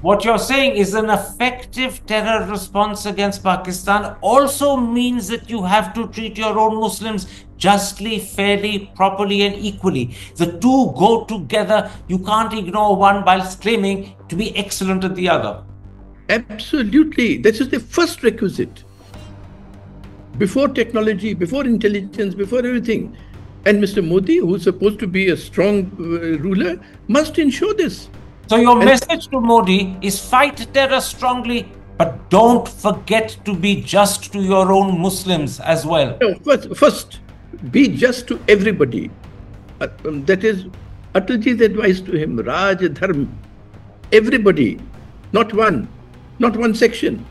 What you're saying is an effective terror response against Pakistan also means that you have to treat your own Muslims justly, fairly, properly, and equally. The two go together. You can't ignore one while claiming to be excellent at the other. Absolutely. This is the first requisite. Before technology, before intelligence, before everything. And Mr. Modi, who's supposed to be a strong ruler, must ensure this. So your And message to Modi is fight terror strongly, but don't forget to be just to your own Muslims as well. no, first, be just to everybody. That is Atalji's advice to him. Raj Dharm. Everybody. Not one section.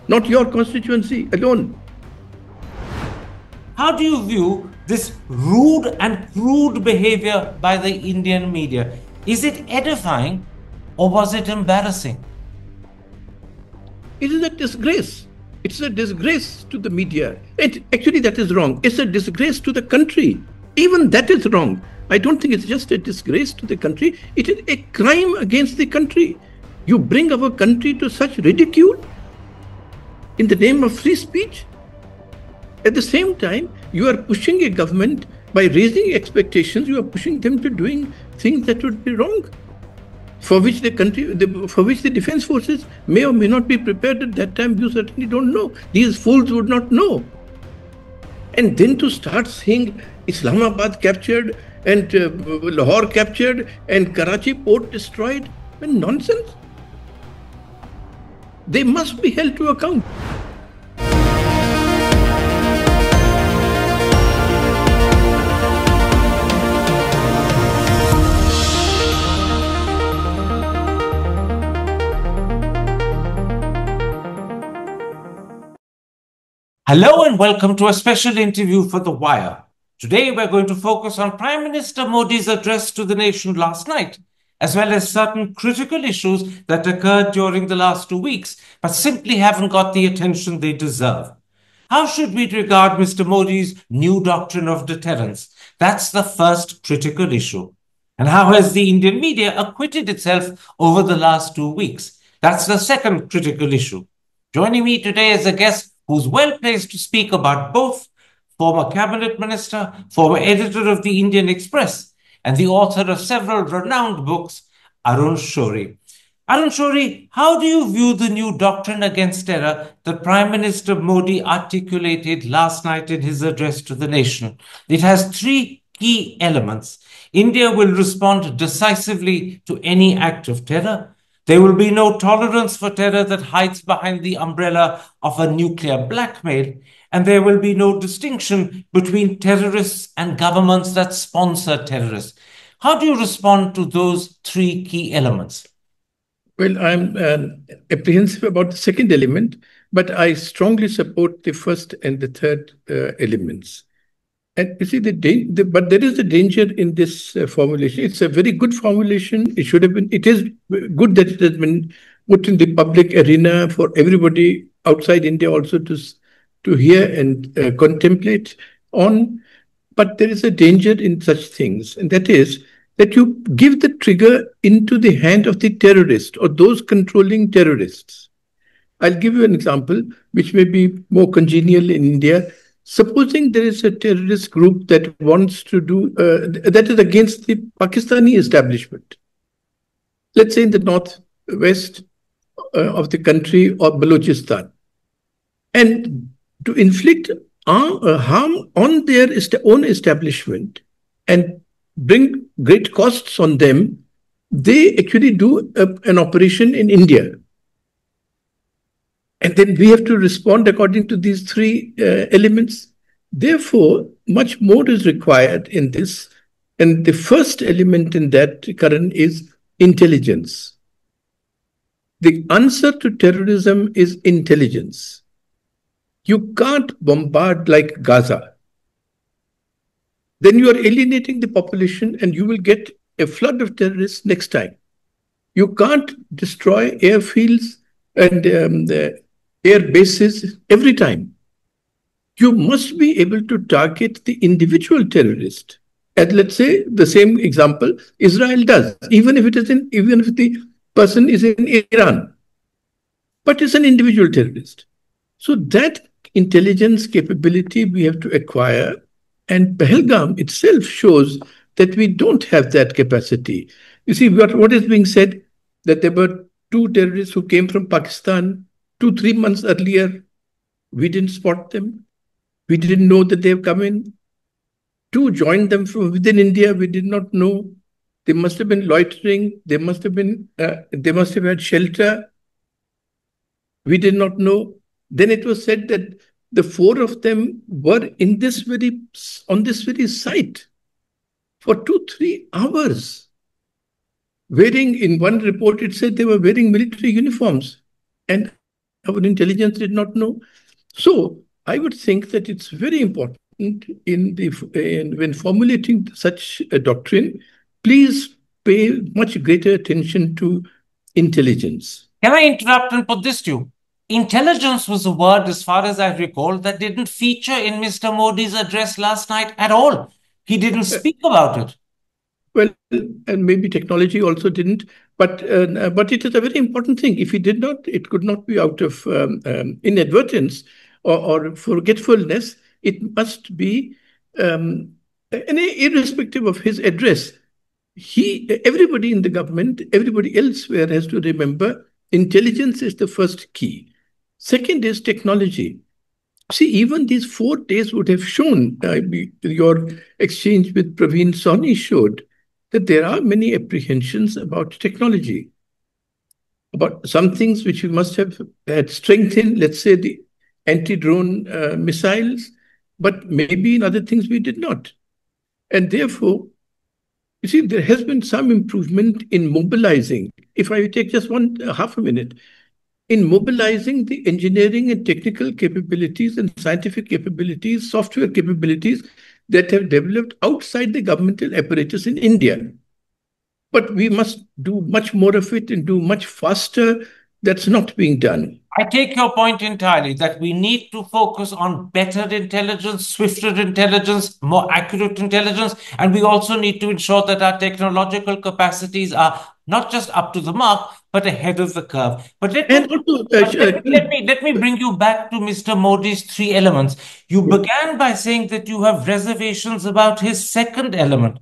Not your constituency alone. How do you view this rude and crude behavior by the Indian media? Is it edifying or was it embarrassing? It is a disgrace. It's a disgrace to the media. Actually, that is wrong. It's a disgrace to the country. Even that is wrong. I don't think it's just a disgrace to the country. It is a crime against the country. You bring our country to such ridicule in the name of free speech. At the same time, you are pushing a government by raising expectations. You are pushing them to doing things that would be wrong, for which for which the defense forces may or may not be prepared at that time. You certainly don't know. These fools would not know. And then to start saying Islamabad captured and Lahore captured and Karachi port destroyed, well, nonsense. They must be held to account. Hello and welcome to a special interview for The Wire. Today we're going to focus on Prime Minister Modi's address to the nation last night, as well as certain critical issues that occurred during the last 2 weeks, but simply haven't got the attention they deserve. How should we regard Mr. Modi's new doctrine of deterrence? That's the first critical issue. And how has the Indian media acquitted itself over the last 2 weeks? That's the second critical issue. Joining me today is a guest who's well placed to speak about both, former cabinet minister, former editor of the Indian Express, and the author of several renowned books, Arun Shourie. Arun Shourie, how do you view the new doctrine against terror that Prime Minister Modi articulated last night in his address to the nation? It has three key elements. India will respond decisively to any act of terror. There will be no tolerance for terror that hides behind the umbrella of a nuclear blackmail, and there will be no distinction between terrorists and governments that sponsor terrorists. How do you respond to those three key elements? Well, I'm apprehensive about the second element, but I strongly support the first and the third elements. And you see, but there is a danger in this formulation. It's a very good formulation. It should have been. It is good that it has been put in the public arena for everybody outside India also to hear and contemplate on. But there is a danger in such things, and that is that you give the trigger into the hand of the terrorist or those controlling terrorists. I'll give you an example which may be more congenial in India. Supposing there is a terrorist group that wants to do, that is against the Pakistani establishment, let's say in the northwest of the country or Balochistan, and to inflict harm on their own establishment and bring great costs on them, they actually do an operation in India. And then we have to respond according to these three elements. Therefore, much more is required in this. And the first element in that, Karan, is intelligence. The answer to terrorism is intelligence. You can't bombard like Gaza. Then you are alienating the population and you will get a flood of terrorists next time. You can't destroy airfields and air bases every time. You must be able to target the individual terrorist. And let's say the same example Israel does, even if the person is in Iran, but is an individual terrorist. So that intelligence capability we have to acquire, and Pahalgam itself shows that we don't have that capacity. You see, what is being said, that there were two terrorists who came from Pakistan 2, 3 months earlier. We didn't spot them. We didn't know that they have come in. Two joined them from within India. We did not know. They must have been loitering. They must have been. They must have had shelter. We did not know. Then it was said that the four of them were in this very on this very site for 2, 3 hours, wearing, in one report it said they were wearing military uniforms, and our intelligence did not know. So I would think that it's very important when formulating such a doctrine, please pay much greater attention to intelligence. Can I interrupt and put this to you? Intelligence was a word, as far as I recall, that didn't feature in Mr. Modi's address last night at all. He didn't speak about it. Well, and maybe technology also didn't, but it is a very important thing. If he did not, it could not be out of inadvertence or forgetfulness. It must be, irrespective of his address. Everybody in the government, everybody elsewhere has to remember intelligence is the first key. Second is technology. See, even these 4 days would have shown, your exchange with Praveen Soni showed, that there are many apprehensions about technology, about some things which we must have had strength in, let's say the anti-drone missiles, but maybe in other things we did not. And therefore, you see, there has been some improvement in mobilizing. If I take just half a minute, in mobilizing the engineering and technical capabilities and scientific capabilities, software capabilities that have developed outside the governmental apparatus in India. But we must do much more of it and do much faster. That's not being done. I take your point entirely that we need to focus on better intelligence, swifter intelligence, more accurate intelligence, and we also need to ensure that our technological capacities are not just up to the mark, but ahead of the curve. But let me bring you back to Mr. Modi's 3 elements. You began by saying that you have reservations about his second element,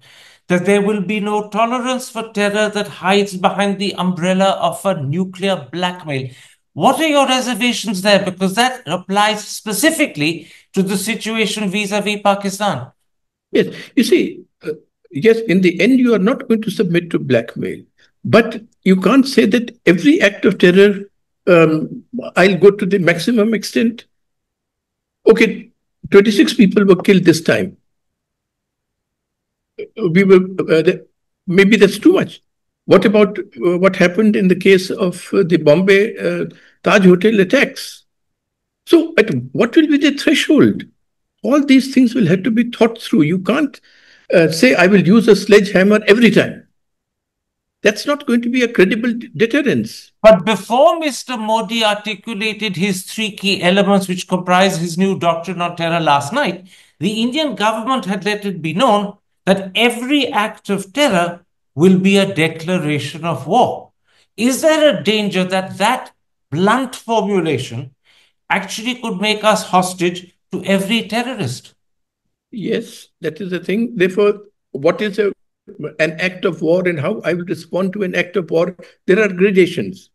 that there will be no tolerance for terror that hides behind the umbrella of a nuclear blackmail. What are your reservations there? Because that applies specifically to the situation vis-a-vis Pakistan. Yes, you see, yes, in the end, you are not going to submit to blackmail. But you can't say that every act of terror, I'll go to the maximum extent. Okay, 26 people were killed this time. Maybe that's too much. What about what happened in the case of the Bombay Taj Hotel attacks? So what will be the threshold? All these things will have to be thought through. You can't say, I will use a sledgehammer every time. That's not going to be a credible deterrence. But before Mr. Modi articulated his 3 key elements, which comprise his new doctrine on terror last night, the Indian government had let it be known that every act of terror will be a declaration of war. Is there a danger that that blunt formulation actually could make us hostage to every terrorist? Yes, that is the thing. Therefore, what is an act of war and how I will respond to an act of war? There are gradations.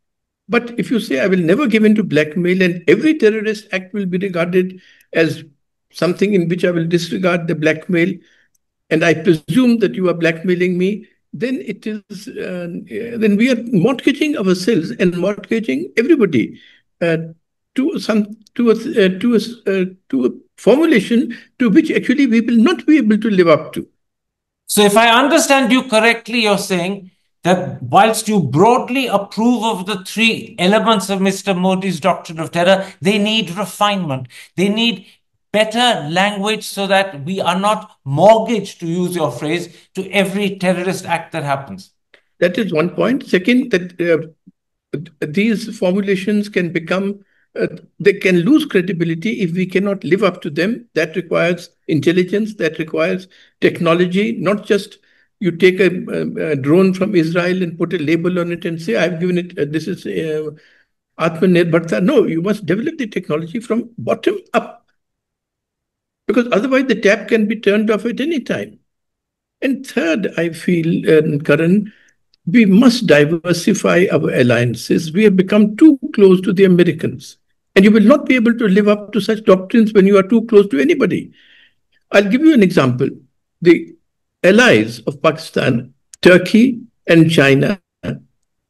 But if you say, I will never give in to blackmail and every terrorist act will be regarded as something in which I will disregard the blackmail, and I presume that you are blackmailing me, then it is then we are mortgaging ourselves and mortgaging everybody to a formulation to which actually we will not be able to live up to. So, if I understand you correctly, you're saying that whilst you broadly approve of the 3 elements of Mr. Modi's doctrine of terror, they need refinement. They need better language so that we are not mortgaged, to use your phrase, to every terrorist act that happens. That is one point. Second, that these formulations can become, they can lose credibility if we cannot live up to them. That requires intelligence, that requires technology, not just you take a drone from Israel and put a label on it and say, I've given it, this is Atmanirbharta. No, you must develop the technology from bottom up, because otherwise the tap can be turned off at any time. And third, I feel, Karan, we must diversify our alliances. We have become too close to the Americans. And you will not be able to live up to such doctrines when you are too close to anybody. I'll give you an example. The allies of Pakistan, Turkey, and China,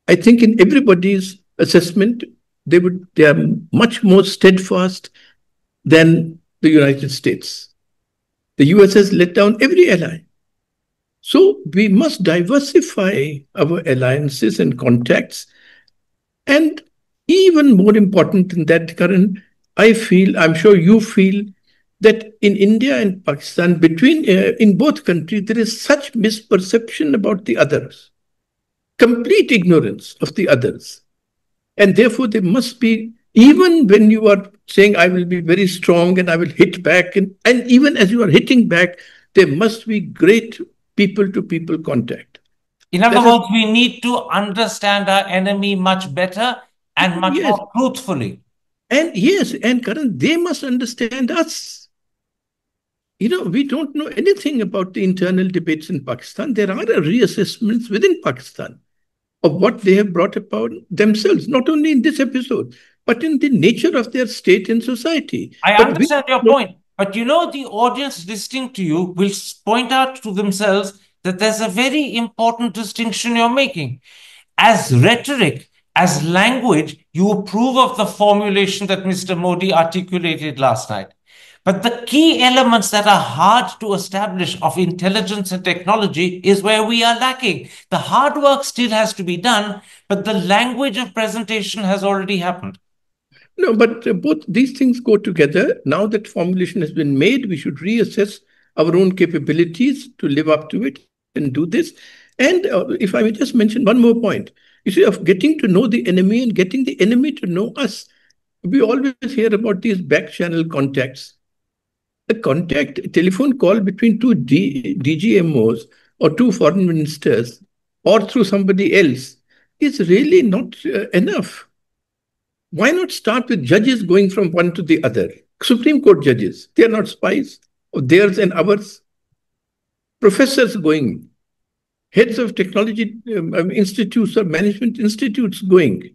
I think in everybody's assessment, they are much more steadfast than the United States. The US has let down every ally. So we must diversify our alliances and contacts. And even more important than that, Karan, I feel, I'm sure you feel, that in India and Pakistan, in both countries, there is such misperception about the others, complete ignorance of the others. And therefore, there must be, even when you are saying, I will be very strong and I will hit back, and even as you are hitting back, there must be great people to people contact. In other words, we need to understand our enemy much better and much more truthfully. And yes, and Karan, they must understand us. We don't know anything about the internal debates in Pakistan. There are reassessments within Pakistan of what they have brought about themselves, not only in this episode, but in the nature of their state and society. I understand your point, but the audience listening to you will point out to themselves that there's a very important distinction you're making. As rhetoric, as language, you approve of the formulation that Mr. Modi articulated last night. But the key elements that are hard to establish of intelligence and technology is where we are lacking. The hard work still has to be done, but the language of presentation has already happened. No, but both these things go together. Now that formulation has been made, we should reassess our own capabilities to live up to it and do this. And if I may just mention one more point, you see, of getting to know the enemy and getting the enemy to know us. We always hear about these back channel contacts. A telephone call between two DGMOs or two foreign ministers or through somebody else is really not enough. Why not start with judges going from one to the other? Supreme Court judges, they are not spies of theirs and ours. Professors going, heads of technology institutes or management institutes going.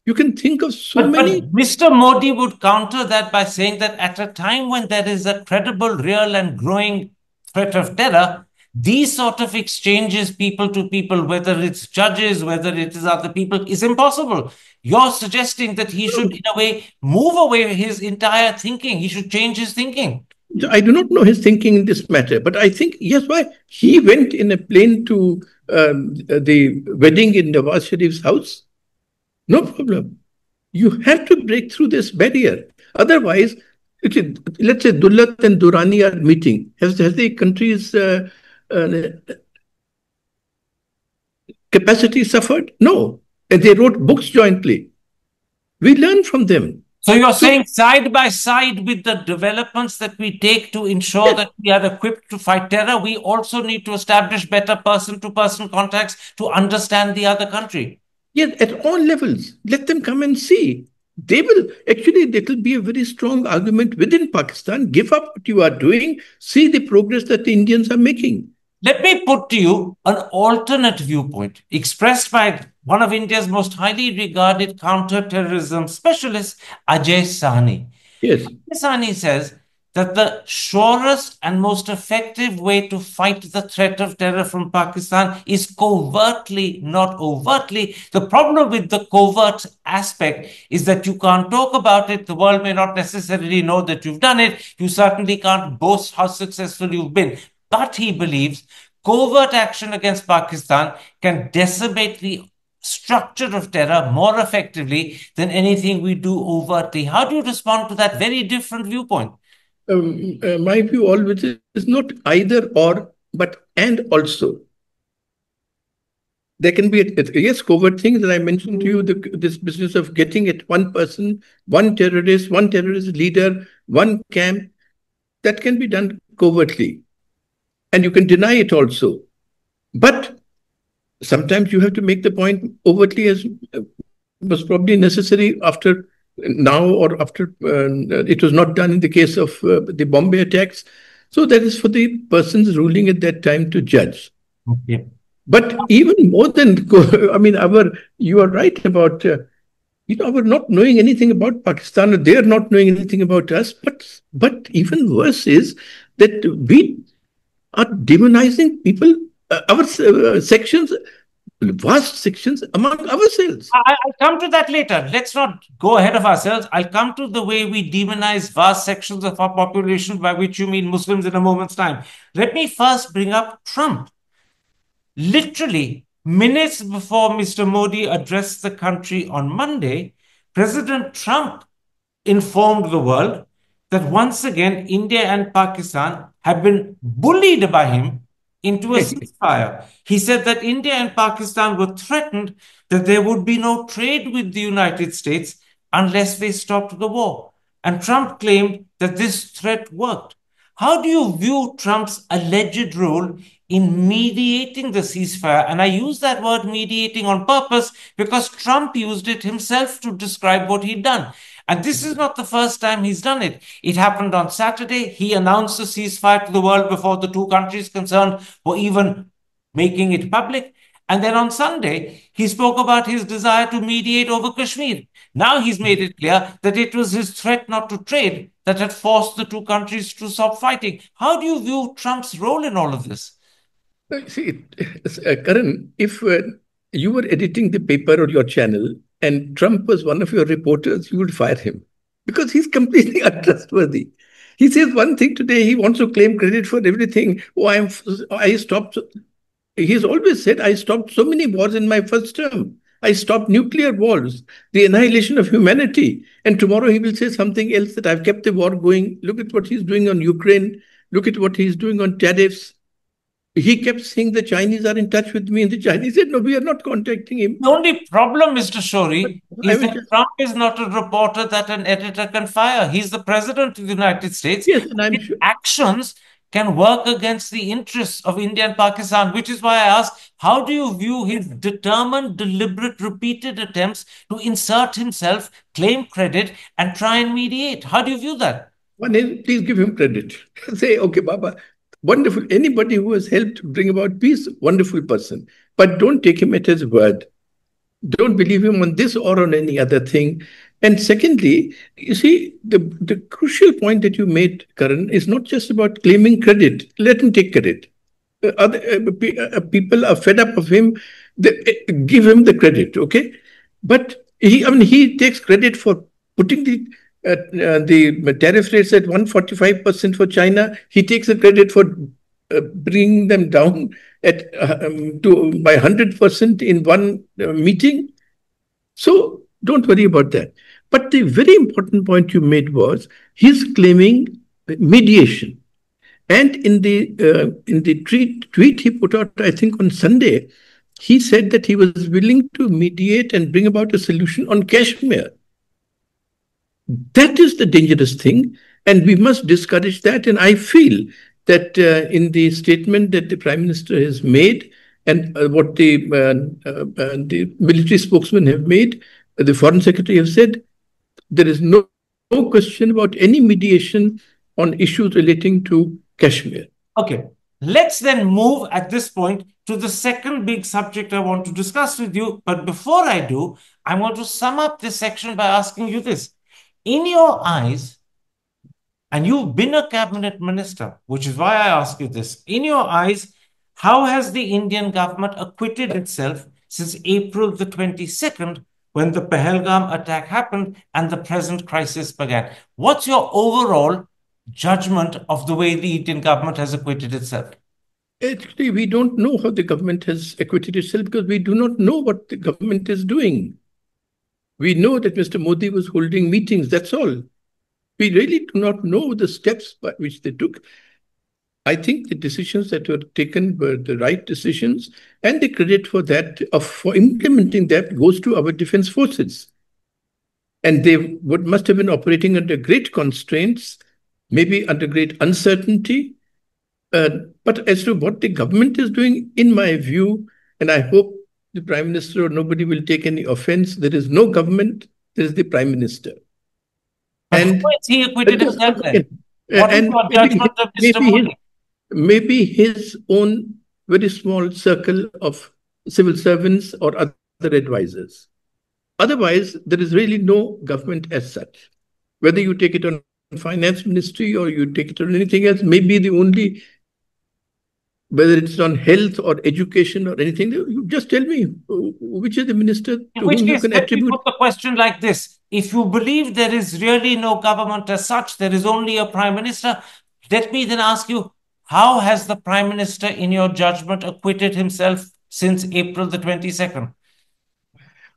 You can think of many. But Mr. Modi would counter that by saying that at a time when there is a credible, real, and growing threat of terror, these sort of exchanges, people to people, whether it's judges, whether it is other people, is impossible. You're suggesting that he should, in a way, move away his entire thinking. He should change his thinking. I do not know his thinking in this matter, but I think, yes, why? He went in a plane to the wedding in Nawaz Sharif's house. No problem. You have to break through this barrier. Otherwise, let's say Dullat and Durrani are meeting. Has the country's capacity suffered? No. And they wrote books jointly. We learn from them. So you're saying side by side with the developments that we take to ensure that we are equipped to fight terror, we also need to establish better person-to-person contacts to understand the other country. Yes, at all levels. Let them come and see. There will be a very strong argument within Pakistan. Give up what you are doing. See the progress that the Indians are making. Let me put to you an alternate viewpoint expressed by one of India's most highly regarded counter-terrorism specialists, Ajay Sahni. Yes. Ajay Sahni says that the surest and most effective way to fight the threat of terror from Pakistan is covertly, not overtly. The problem with the covert aspect is that you can't talk about it. The world may not necessarily know that you've done it. You certainly can't boast how successful you've been. But he believes covert action against Pakistan can decimate the structure of terror more effectively than anything we do overtly. How do you respond to that very different viewpoint? My view always is not either or, but and also. There can be, yes, covert things that I mentioned to you, this business of getting at one person, one terrorist leader, one camp, that can be done covertly. And you can deny it also. sometimes you have to make the point overtly, as was probably necessary after now, or after it was not done in the case of the Bombay attacks. So that is for the persons ruling at that time to judge. Okay. But even more than, I mean, you are right about, our not knowing anything about Pakistan, or they are not knowing anything about us. But even worse is that we are demonizing people, our sections, vast sections among ourselves. I'll come to that later. Let's not go ahead of ourselves. I'll come to the way we demonize vast sections of our population, by which you mean Muslims, in a moment's time. Let me first bring up Trump. Literally, minutes before Mr. Modi addressed the country on Monday, President Trump informed the world that once again India and Pakistan have been bullied by him into a ceasefire. He said that India and Pakistan were threatened that there would be no trade with the United States unless they stopped the war. And Trump claimed that this threat worked. How do you view Trump's alleged role in mediating the ceasefire? And I use that word mediating on purpose because Trump used it himself to describe what he'd done. And this is not the first time he's done it. It happened on Saturday. He announced a ceasefire to the world before the two countries concerned were even making it public. And then on Sunday, he spoke about his desire to mediate over Kashmir. Now he's made it clear that it was his threat not to trade that had forced the two countries to stop fighting. How do you view Trump's role in all of this? See, Karan, if you were editing the paper or your channel and Trump was one of your reporters, you would fire him because he's completely untrustworthy. He says one thing today, he wants to claim credit for everything. Oh, I stopped. He's always said, I stopped so many wars in my first term. I stopped nuclear wars, the annihilation of humanity. And tomorrow he will say something else, that I've kept the war going. Look at what he's doing on Ukraine. Look at what he's doing on tariffs. He kept saying the Chinese are in touch with me, and the Chinese said, no, we are not contacting him. The only problem, Mr. Shourie, is that Just, Trump is not a reporter that an editor can fire. He's the president of the United States. yes, and I'm His sure. actions can work against the interests of India and Pakistan, which is why I ask, how do you view his determined, deliberate, repeated attempts to insert himself, claim credit, and try and mediate? How do you view that? One is, please give him credit. Say, okay, Baba, wonderful. Anybody who has helped bring about peace, wonderful person. But don't take him at his word. Don't believe him on this or on any other thing. And secondly, you see, the crucial point that you made, Karan, is not just about claiming credit. Let him take credit. People are fed up of him. Give him the credit, okay? But he takes credit for putting the tariff rates at 145% for China. He takes the credit for bringing them down by 100% in one meeting. So don't worry about that. But the very important point you made was he's claiming mediation. And in the tweet he put out, I think on Sunday, he said that he was willing to mediate and bring about a solution on Kashmir. That is the dangerous thing, and we must discourage that. And I feel that in the statement that the Prime Minister has made, and what the military spokesman have made, the Foreign Secretary have said, there is no question about any mediation on issues relating to Kashmir. Okay, let's then move at this point to the second big subject I want to discuss with you. But before I do, I want to sum up this section by asking you this. In your eyes, and you've been a cabinet minister, which is why I ask you this, in your eyes, how has the Indian government acquitted itself since April the 22nd, when the Pahalgam attack happened and the present crisis began? What's your overall judgment of the way the Indian government has acquitted itself? Actually, we don't know how the government has acquitted itself because we do not know what the government is doing. We know that Mr. Modi was holding meetings, that's all. We really do not know the steps by which they took. I think the decisions that were taken were the right decisions, and the credit for that, for implementing that, goes to our defense forces. And they must have been operating under great constraints, maybe under great uncertainty. But as to what the government is doing, in my view, and I hope the Prime Minister, or nobody will take any offense. There is no government, there is the Prime Minister. But And how has he acquitted himself then? What is and your judgment of Mr. Modi? maybe his own very small circle of civil servants or other advisors. Otherwise, there is really no government as such. Whether you take it on finance ministry or you take it on anything else, maybe the only, whether it's on health or education or anything, you just tell me which is the minister In to which whom you case, can let me attribute. put the question like this. If you believe there is really no government as such, there is only a prime minister, let me then ask you, how has the prime minister, in your judgment, acquitted himself since April the 22nd?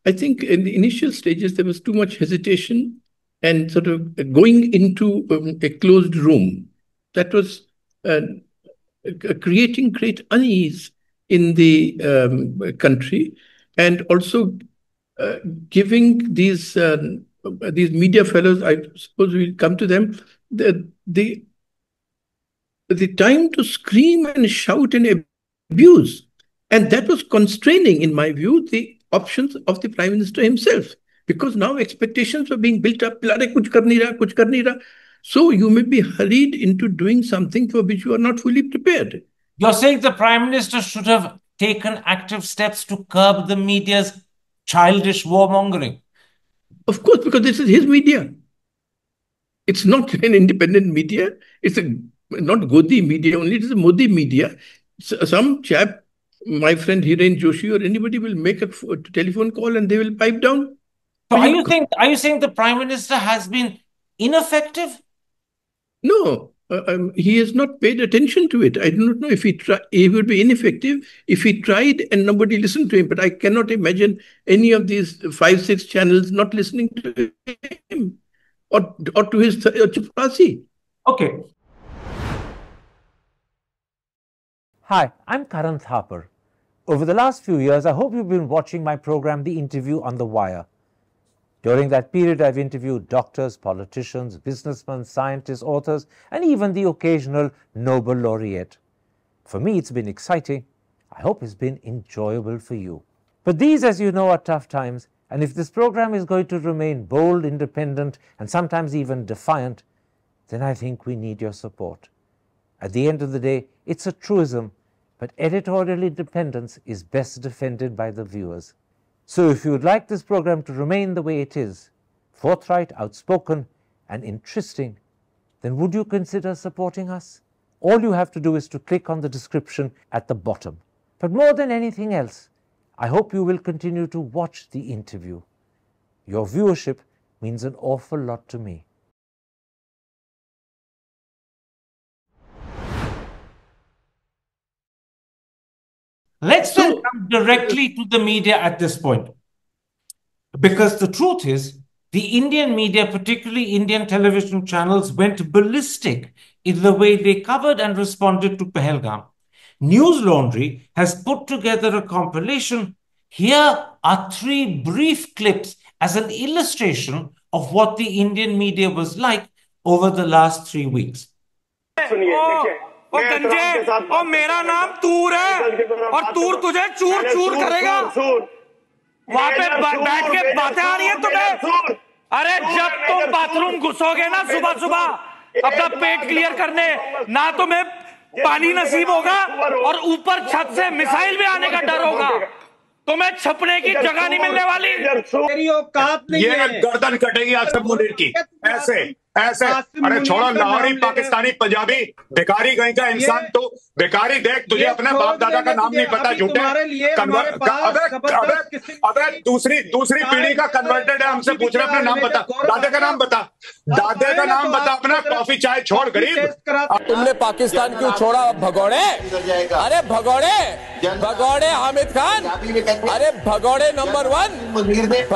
I think in the initial stages, there was too much hesitation and sort of going into a closed room. That was creating great unease in the country, and also giving these media fellows, I suppose we'll come to them, the time to scream and shout and abuse. And that was constraining, in my view, the options of the Prime Minister himself, because now expectations were being built up. Kuch kar nahi raha, kuch kar nahi raha. So you may be hurried into doing something for which you are not fully prepared. You're saying the prime minister should have taken active steps to curb the media's childish warmongering. Of course, because this is his media. It's not an independent media. It's not Godi media only. It is a Modi media. Some chap, my friend Hiren Joshi or anybody, will make a telephone call and they will pipe down. So are you saying the prime minister has been ineffective? No, he has not paid attention to it. I do not know if he would be ineffective if he tried and nobody listened to him. But I cannot imagine any of these 5, 6 channels not listening to him or to his chaprasi. Okay. Hi, I'm Karan Thapar. Over the last few years, I hope you've been watching my program, The Interview on the Wire. During that period, I've interviewed doctors, politicians, businessmen, scientists, authors, and even the occasional Nobel laureate. For me, it's been exciting. I hope it's been enjoyable for you. But these, as you know, are tough times, and if this program is going to remain bold, independent, and sometimes even defiant, then I think we need your support. At the end of the day, it's a truism, but editorial independence is best defended by the viewers. So if you would like this program to remain the way it is, forthright, outspoken, and interesting, then would you consider supporting us? All you have to do is to click on the description at the bottom. But more than anything else, I hope you will continue to watch the interview. Your viewership means an awful lot to me. Let's then come directly to the media at this point. Because the truth is, the Indian media, particularly Indian television channels, went ballistic in the way they covered and responded to Pahalgam. News Laundry has put together a compilation. Here are 3 brief clips as an illustration of what the Indian media was like over the last 3 weeks. ओ गंजे और मेरा नाम तूर है और तूर तुझे चूर चूर करेगा वहां पे बैठ के बातें आ रही है तुम्हें अरे जब तुम बाथरूम घुसोगे ना सुबह सुबह अपना पेट क्लियर करने ना तुम्हें पानी नसीब होगा और ऊपर छत से मिसाइल भी आने का डर होगा तुम्हें छपने की जगह नहीं मिलने वाली तेरी औकात नहीं है गर्दन कटेगी आज से मुनीर की ऐसे ऐसे अरे छोड़ो लाहौरी पाकिस्तानी पंजाबी भिखारी कहीं का इंसान तो भिखारी देख तुझे अपने बाप दादा का नाम नहीं पता झूठे अबे दूसरी पीढ़ी का कन्वर्टेड है हमसे पूछ रहे अपना नाम बता दादे का नाम बता अपना कॉफी चाय छोड़ गरीब तुमने पाकिस्तान क्यों छोड़ा भगोड़े अरे भगोड़े हामिद खान अरे भगोड़े नंबर 1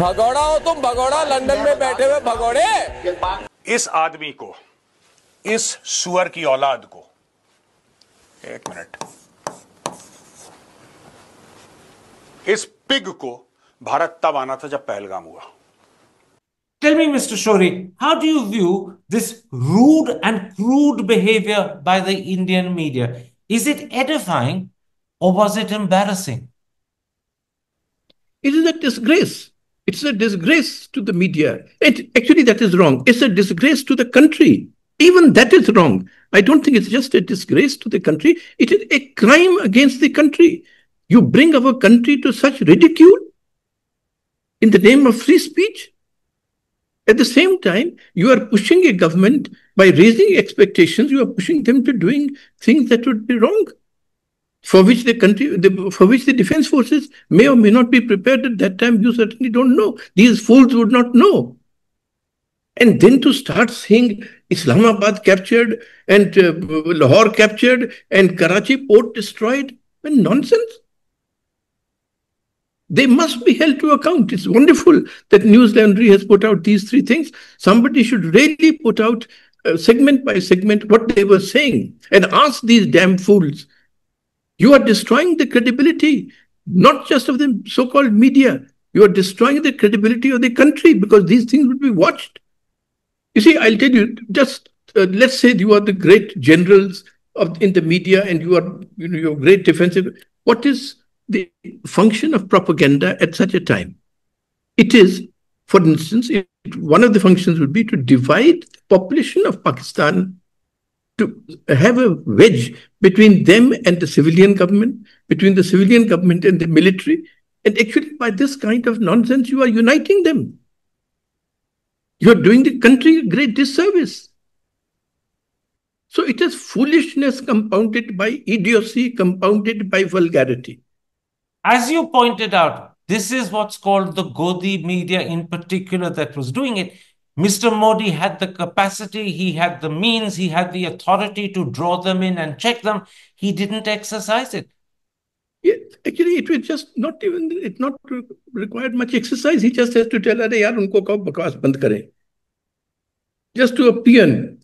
भगोड़ा हो तुम भगोड़ा लंदन में बैठे हुए भगोड़े इस आदमी को इस सुअर की औलाद को 1 मिनट इस पिग को भारत तब आना था जब पहलगाम हुआ Tell me, Mr. Shourie, how do you view this rude and crude behavior by the Indian media? Is it edifying or was it embarrassing? It is a disgrace. It's a disgrace to the media. And actually, that is wrong. It's a disgrace to the country. Even that is wrong. I don't think it's just a disgrace to the country. It is a crime against the country. You bring our country to such ridicule in the name of free speech. At the same time, you are pushing a government by raising expectations. You are pushing them to doing things that would be wrong, for which the defense forces may or may not be prepared at that time. You certainly don't know. These fools would not know. And then to start saying Islamabad captured and Lahore captured and Karachi port destroyed, well, nonsense. They must be held to account. It's wonderful that News Laundry has put out these three things. Somebody should really put out segment by segment what they were saying and ask these damn fools. You are destroying the credibility, not just of the so-called media. You are destroying the credibility of the country because these things will be watched. You see, I'll tell you, just let's say you are the great generals in the media and you're great defensive. What is the function of propaganda at such a time? It is, for instance, one of the functions would be to divide the population of Pakistan, to have a wedge between them and the civilian government, between the civilian government and the military. And actually, by this kind of nonsense, you are uniting them. You're doing the country a great disservice. So it is foolishness compounded by idiocy, compounded by vulgarity. As you pointed out, this is what's called the Godi media in particular that was doing it. Mr. Modi had the capacity, he had the means, he had the authority to draw them in and check them. He didn't exercise it. Yeah, actually, it was just not required much exercise. He just has to tell, "Arey yaar, unko kaho bakwas band kare." Just to a peon.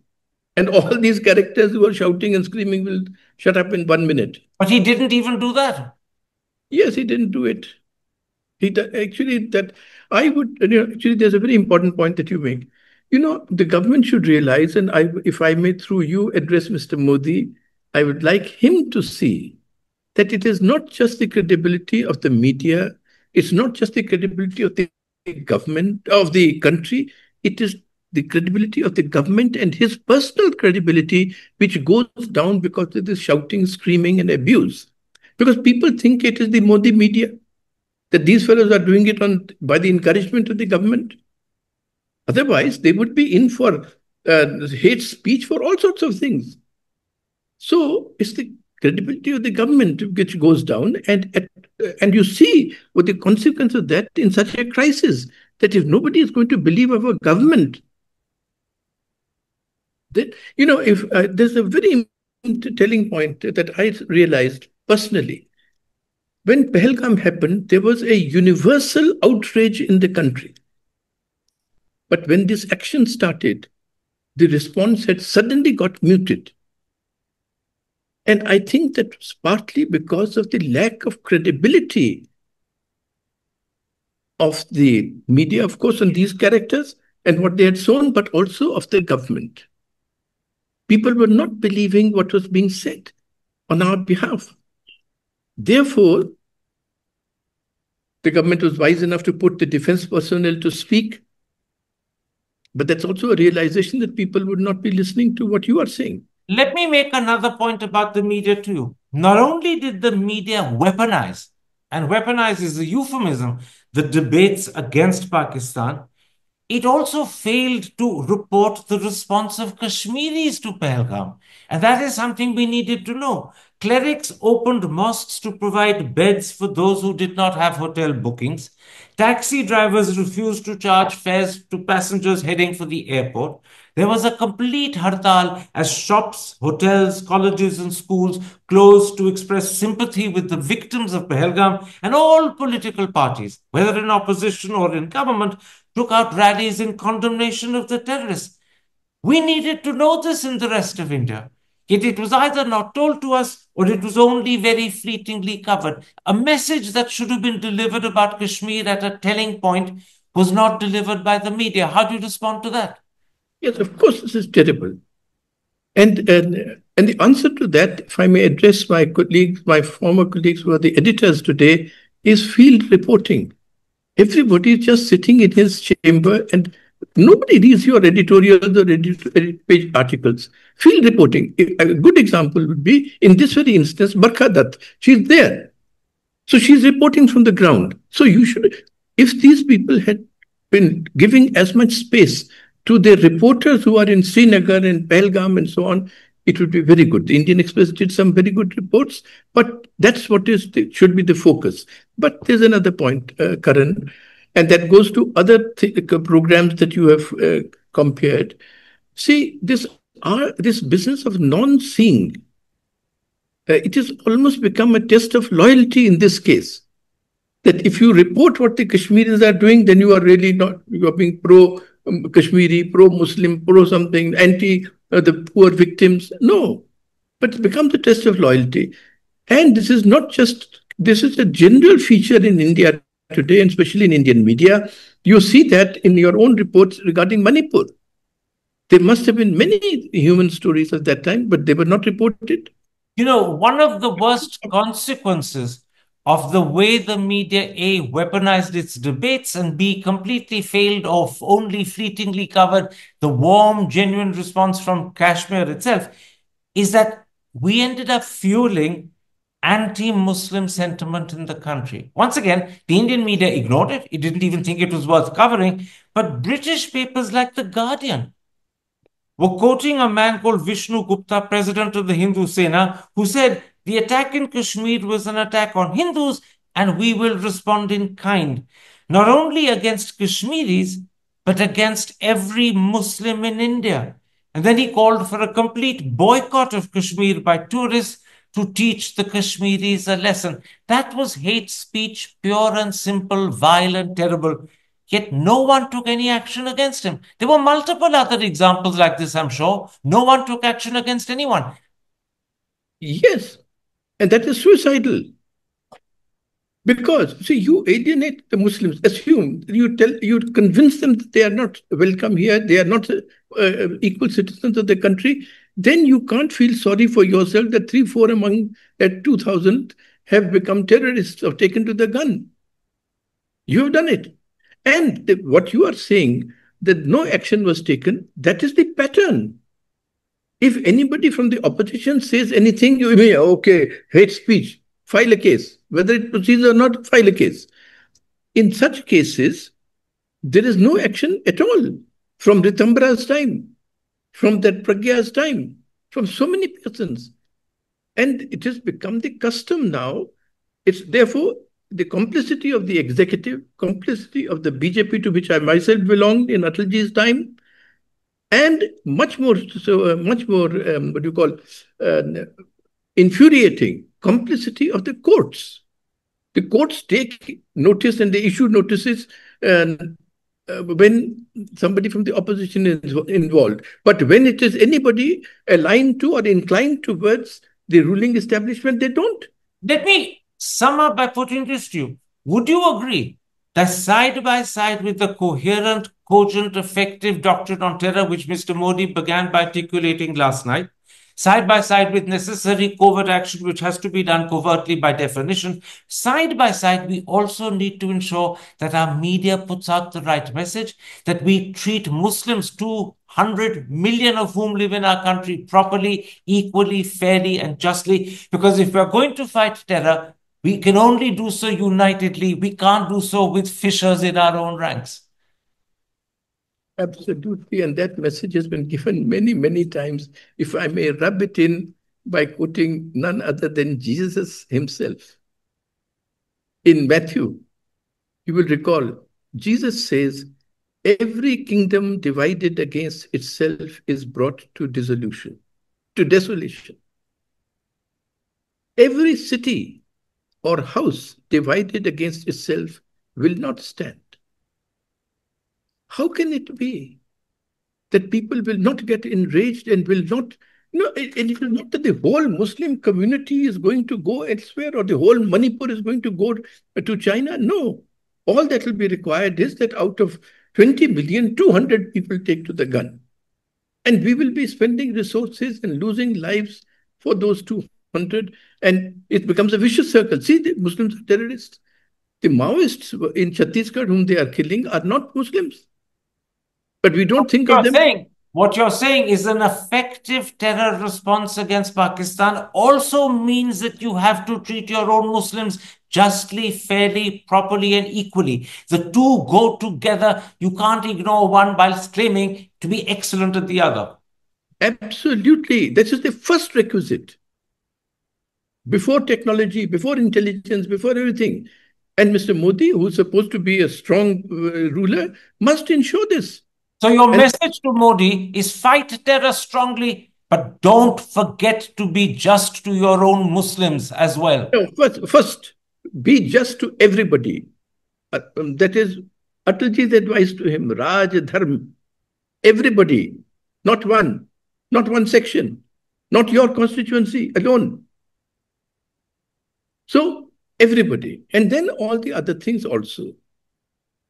And all these characters who are shouting and screaming will shut up in 1 minute. But he didn't even do that. Yes, he didn't do it. Actually, there's a very important point that you make. The government should realize, and if I may through you address Mr. Modi, I would like him to see that it is not just the credibility of the media, it's not just the credibility of the government, of the country, it is the credibility of the government and his personal credibility, which goes down because of this shouting, screaming, and abuse. Because people think it is the Modi media, that these fellows are doing it by the encouragement of the government. Otherwise, they would be in for hate speech for all sorts of things. So it's the credibility of the government which goes down, and you see what the consequence of that in such a crisis, that if nobody is going to believe our government, that, if there's a very telling point that I realized personally. When Pahalgam happened, there was a universal outrage in the country. But when this action started, the response had suddenly got muted. And I think that was partly because of the lack of credibility of the media, of course, on these characters and what they had shown, but also of the government. People were not believing what was being said on our behalf. Therefore, the government was wise enough to put the defense personnel to speak. But that's also a realization that people would not be listening to what you are saying. Let me make another point about the media to you. Not only did the media weaponize, and weaponize is a euphemism, the debates against Pakistan, it also failed to report the response of Kashmiris to Pahalgam. And that is something we needed to know. Clerics opened mosques to provide beds for those who did not have hotel bookings. Taxi drivers refused to charge fares to passengers heading for the airport. There was a complete hartal as shops, hotels, colleges, and schools closed to express sympathy with the victims of Pahalgam, and all political parties, whether in opposition or in government, took out rallies in condemnation of the terrorists. We needed to know this in the rest of India. Yet it was either not told to us or it was only very fleetingly covered. A message that should have been delivered about Kashmir at a telling point was not delivered by the media. How do you respond to that? Yes, of course, this is terrible. And the answer to that, if I may address my colleagues, my former colleagues who are the editors today, is field reporting. Everybody is just sitting in his chamber and nobody reads your editorials or edit page articles. Field reporting. A good example would be, in this very instance, Barkha Dutt. She's there. So she's reporting from the ground. So you should, if these people had been giving as much space to their reporters who are in Srinagar and Pahalgam and so on, it would be very good. The Indian Express did some very good reports, but that's what should be the focus. But there's another point, Karan, and that goes to other programs that you have compared. See, this business of non-seeing, it has almost become a test of loyalty in this case. That if you report what the Kashmiris are doing, then you are really not, you are being pro-Kashmiri, pro-Muslim, pro-something, anti the poor victims. No, but it becomes a test of loyalty. And this is not just, this is a general feature in India today, and especially in Indian media. You see that in your own reports regarding Manipur. There must have been many human stories at that time, but they were not reported. You know, one of the worst consequences of the way the media, A, weaponized its debates, and B, completely failed or only fleetingly covered the warm, genuine response from Kashmir itself, is that we ended up fueling anti-Muslim sentiment in the country. Once again, the Indian media ignored it. It didn't even think it was worth covering. But British papers like The Guardian were quoting a man called Vishnu Gupta, president of the Hindu Sena, who said the attack in Kashmir was an attack on Hindus and we will respond in kind, not only against Kashmiris, but against every Muslim in India. And then he called for a complete boycott of Kashmir by tourists to teach the Kashmiris a lesson. That was hate speech, pure and simple, vile and terrible. Yet no one took any action against him. There were multiple other examples like this, I'm sure. No one took action against anyone. Yes, and that is suicidal. Because, see, you alienate the Muslims, assume, you convince them that they are not welcome here, they are not equal citizens of the country, then you can't feel sorry for yourself that 3-4 among that 2,000 have become terrorists or taken to the gun. You have done it. And what you are saying, that no action was taken, that is the pattern. If anybody from the opposition says anything, you may, okay, hate speech, file a case. Whether it proceeds or not, file a case. In such cases, there is no action at all from Ritambra's time, from that Pragya's time, from so many persons. And it has become the custom now. It's therefore the complicity of the executive, complicity of the BJP to which I myself belonged in Atalji's time, and much more, what do you call, infuriating complicity of the courts. The courts take notice and they issue notices when somebody from the opposition is involved. But when it is anybody aligned to or inclined towards the ruling establishment, they don't. Let me sum up by putting this to you. Would you agree that side by side with the coherent, cogent, effective doctrine on terror, which Mr. Modi began by articulating last night, side by side with necessary covert action, which has to be done covertly by definition, side by side, we also need to ensure that our media puts out the right message, that we treat Muslims, 200 million of whom live in our country, properly, equally, fairly, and justly. Because if we're going to fight terror, we can only do so unitedly. We can't do so with fissures in our own ranks. Absolutely. And that message has been given many, many times. If I may rub it in by quoting none other than Jesus himself. In Matthew, you will recall, Jesus says, every kingdom divided against itself is brought to dissolution, to desolation. Every city or house divided against itself will not stand. How can it be that people will not get enraged and will not, and it is not that the whole Muslim community is going to go elsewhere or the whole Manipur is going to go to China. No. All that will be required is that out of 20 million, 200 people take to the gun. And we will be spending resources and losing lives for those 200. And it becomes a vicious circle. See, the Muslims are terrorists. The Maoists in Chhattisgarh whom they are killing are not Muslims. But we don't think of them. What you're saying is an effective terror response against Pakistan also means that you have to treat your own Muslims justly, fairly, properly, and equally. The two go together. You can't ignore one whilst claiming to be excellent at the other. Absolutely. This is the first requisite. Before technology, before intelligence, before everything. And Mr. Modi, who's supposed to be a strong ruler, must ensure this. So your message to Modi is fight terror strongly, but don't forget to be just to your own Muslims as well. No, first, be just to everybody. That is Atalji's advice to him, Raj Dharma. Everybody, not one section, not your constituency alone. So everybody, and then all the other things also.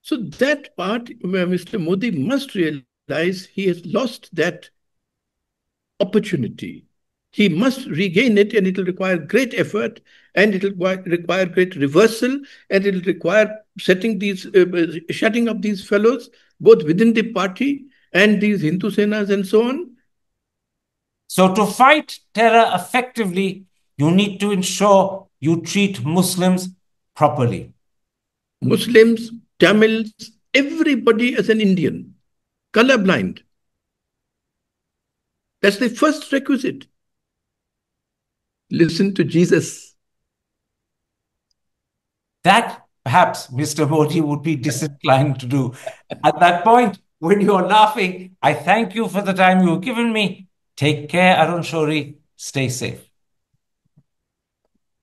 So that part, Mr. Modi must realize he has lost that opportunity. He must regain it, and it will require great effort, and it will require great reversal, and it will require shutting up these fellows, both within the party and these Hindu Senas and so on. So to fight terror effectively, you need to ensure you treat Muslims properly. Muslims, Tamils, everybody as an Indian, colorblind. That's the first requisite. Listen to Jesus. That perhaps Mr. Modi would be disinclined to do. At that point, when you're laughing, I thank you for the time you've given me. Take care, Arun Shourie. Stay safe.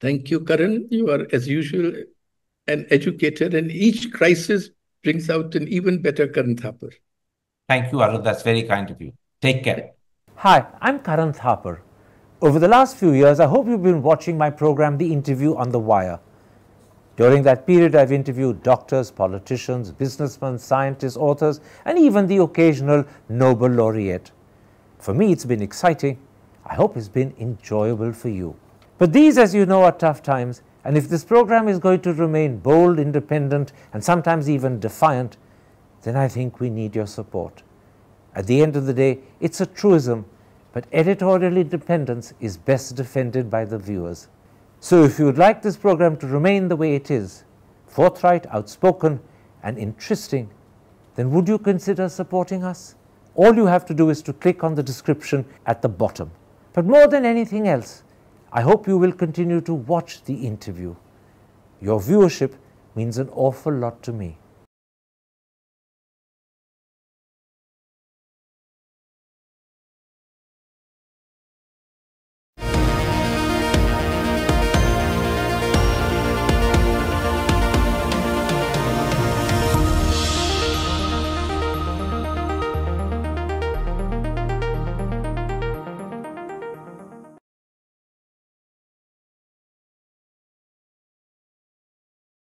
Thank you, Karan. You are, as usual, an educator, and each crisis brings out an even better Karan Thapar. Thank you, Arun. That's very kind of you. Take care. Hi, I'm Karan Thapar. Over the last few years, I hope you've been watching my program, The Interview on the Wire. During that period, I've interviewed doctors, politicians, businessmen, scientists, authors, and even the occasional Nobel laureate. For me, it's been exciting. I hope it's been enjoyable for you. But these, as you know, are tough times, and if this program is going to remain bold, independent, and sometimes even defiant, then I think we need your support. At the end of the day, it's a truism, but editorial independence is best defended by the viewers. So if you would like this program to remain the way it is, forthright, outspoken, and interesting, then would you consider supporting us? All you have to do is to click on the description at the bottom. But more than anything else, I hope you will continue to watch The Interview. Your viewership means an awful lot to me.